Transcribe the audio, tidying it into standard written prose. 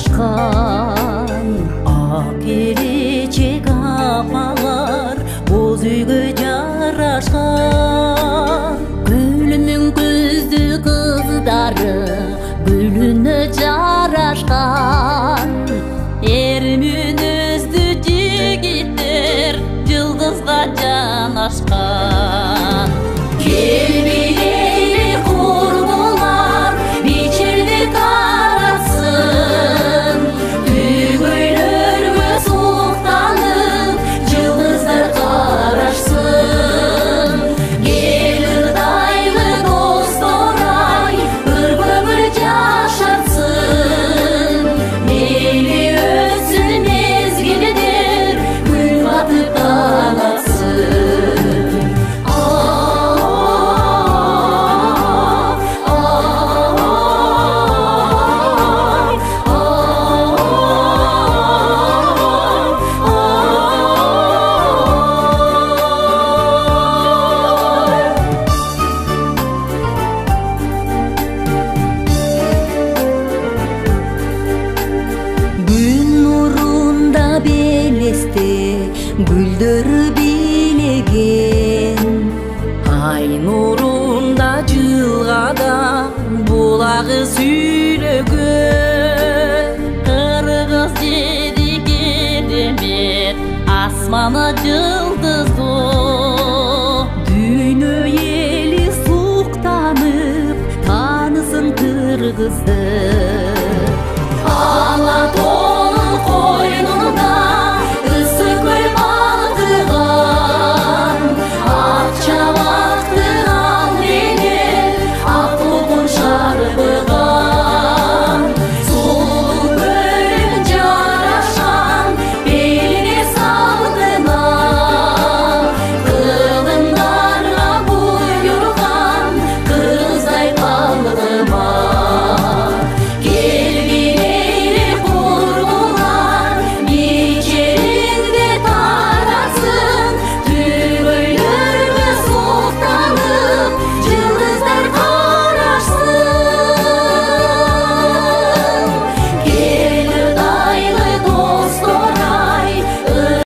жарашкан. Ак келечек апалар боз үйгө жарашкан. Гүлүнүн көздү кыздары гүлүнө жарашкан. Эр мүнөздүү жигиттер жылдызга жанашкан. Келбейли курдулар бичирдик арасын, түгөйлөргө суктанып жылдыздар карашсын. Эл ырдайлы достор ай ыр көңүл жашатсын. Мейли өтсүн мезгилдер күн батып таң атсын. Күн нурунда белесте гүлдөр бийлеген, ай нурунда жылгада булагы сүйлөгөн. Кыргыз жери керемет, асманы жылдыз